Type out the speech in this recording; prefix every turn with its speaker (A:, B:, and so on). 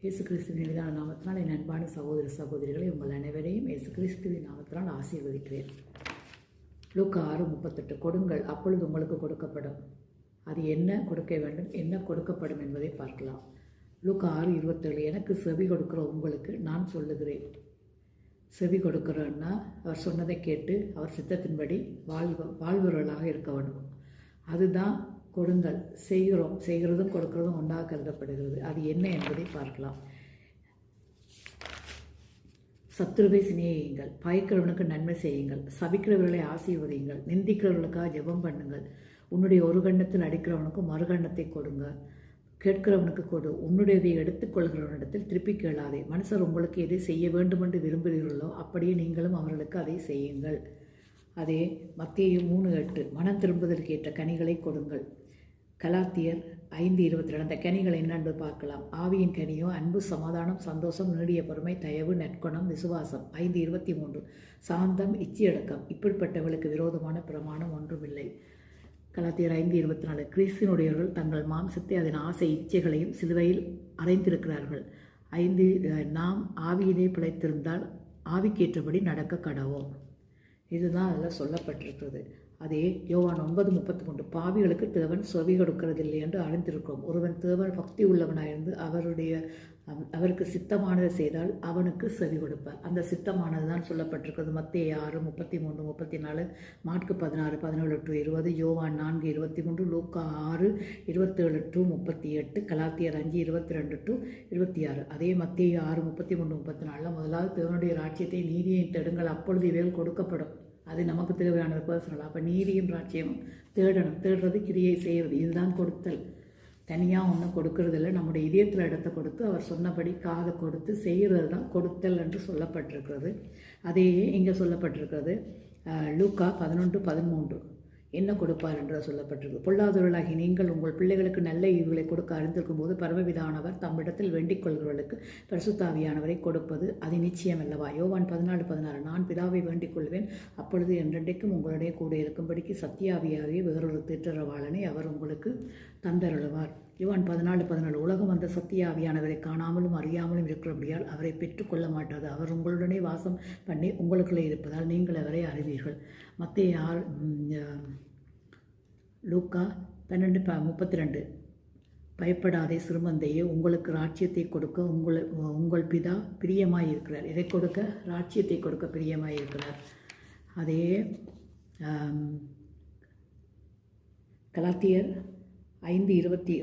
A: இயேசு கிறிஸ்துவின் எளிதான நாமத்தினால் என் அன்பான சகோதர சகோதரிகளை உங்கள் அனைவரையும் இயேசு கிறிஸ்துவின் நாமத்தினால் ஆசீர்வதிக்கிறேன். லூக்கா 6:38 கொடுங்கள், அப்பொழுது உங்களுக்கு கொடுக்கப்படும். அது என்ன கொடுக்க வேண்டும், என்ன கொடுக்கப்படும் என்பதை பார்க்கலாம். லூக்கா 6:27 எனக்கு செவி கொடுக்கிற உங்களுக்கு நான் சொல்லுகிறேன். செவி கொடுக்கிறோன்னா அவர் சொன்னதை கேட்டு அவர் சித்தத்தின்படி வாழ்வுறவர்களாக இருக்க வேண்டும். அதுதான் கொடுங்கள். செய்கிறதும் கொடுக்கிறதும் ஒன்றாக கருதப்படுகிறது. அது என்ன என்பதை பார்க்கலாம். சத்துருவை சிநேகியுங்கள், பயக்கிறவனுக்கு நன்மை செய்யுங்கள், சபிக்கிறவர்களை ஆசீர்வதியுங்கள், நிந்திக்கிறவர்களுக்காக ஜெபம் பண்ணுங்கள். உன்னுடைய ஒரு கண்ணத்தில் அடிக்கிறவனுக்கு மறுகண்ணத்தை கொடுங்க. கேட்கிறவனுக்கு கொடு, உன்னுடையதை எடுத்துக்கொள்கிறவனிடத்தில் திருப்பி கேளாதே. மனுஷர் உங்களுக்கு எதை செய்ய வேண்டும் என்று விரும்புகிறீர்களோ அப்படியே நீங்களும் அவர்களுக்கு அதை செய்யுங்கள். அதே மத்தேயு 3:8 மனம் திரும்புதலுக்கு ஏற்ற கனிகளை கொடுங்கள். கலாத்தியர் 5:22 அந்த கனிகள் என்னென்று பார்க்கலாம். ஆவியின் கனியோ அன்பு, சமாதானம், சந்தோஷம், நீடிய பொறுமை, தயவு, நற்குணம், விசுவாசம். 5:23 சாந்தம், இச்சையடக்கம். இப்படிப்பட்டவர்களுக்கு விரோதமான பிரமாணம் ஒன்றுமில்லை. கலாத்தியர் 5:24 கிறிஸ்தினுடையவர்கள் தங்கள் மாம்சத்தை அதன் ஆசை இச்சைகளையும் சிலுவையில் அறைந்திருக்கிறார்கள். நாம் ஆவியிலே பிழைத்திருந்தால் ஆவிக்கேற்றபடி நடக்க கடவோம். இதுதான் அதில் சொல்லப்பட்டிருக்கிறது. அதே யோவான் 9:33 பாவிகளுக்கு தேவன் செவி கொடுக்கிறதில்லை என்று அறிந்திருக்கிறோம். ஒருவன் தேவன் பக்தி உள்ளவனாயிருந்து அவருக்கு சித்தமானதை செய்தால் அவனுக்கு செவி கொடுப்பார். அந்த சித்தமானது தான் சொல்லப்பட்டிருக்கிறது. மத்தேயு 6:33, 34, மாற்கு 16:17-20, யோவான் 4:23, லூக்கா 6:27-38, கலாத்தியர் 5:22-26. அதே மத்தேயு 6:33-34 முதலாவது தேவனுடைய ராஜ்யத்தை நீதியை தேடுங்கள், அப்பொழுது இவைகள் கொடுக்கப்படும். அது நமக்கு தேவையானது பர்சனல். அப்போ நீதியும் ராஜ்யமும் தேடணும். தேடுறது கிரியை செய்கிறது. இதுதான் கொடுத்தல். தனியாக ஒன்றும் கொடுக்கறதில்லை. நம்முடைய இதயத்தில் இடத்தை கொடுத்து அவர் சொன்னபடி காதை கொடுத்து செய்கிறது தான் கொடுத்தல் என்று சொல்லப்பட்டிருக்கிறது. அதையே இங்கே சொல்லப்பட்டிருக்கிறது. லூக்கா 11:13 என்ன கொடுப்பார் என்று சொல்லப்பட்டிருக்கு. பொல்லாதவர்களாகி நீங்கள் உங்கள் பிள்ளைகளுக்கு நல்ல ஈவுகளை கொடுக்க அறிந்திருக்கும் போது பரமபிதானவர் தம்மிடத்தில் வேண்டிக் கொள்கிறவர்களுக்கு பரிசுத்தாவியானவரை கொடுப்பது அது நிச்சயம் அல்லவா. யோவான் 14:16 நான் பிதாவை வேண்டிக் கொள்வேன், அப்பொழுது என்றென்றைக்கும் உங்களுடைய கூட இருக்கும்படிக்கு சத்தியாவியாவே வேறொரு தேற்றரவாளனை அவர் உங்களுக்கு தந்தருளுவார். யோவான் 14:14 உலகம் அந்த சத்தியாவியானவரை காணாமலும் அறியாமலும் இருக்கிறபடியால் அவரை பெற்றுக்கொள்ள மாட்டாது. அவர் உங்களுடனே வாசம் பண்ணி உங்களுக்குள்ளே இருப்பதால் நீங்கள் அவரை அறிவீர்கள். மத்தேயு லூக்கா 12:32 பயப்படாதே சிறுமந்தையே, உங்களுக்கு ராஜ்யத்தை கொடுக்க உங்கள் பிதா பிரியமாய் இருக்கிறார். இதை கொடுக்க ராஜ்யத்தை கொடுக்க பிரியமாய் இருக்கிறார். அதே கலாத்தியர் 5:22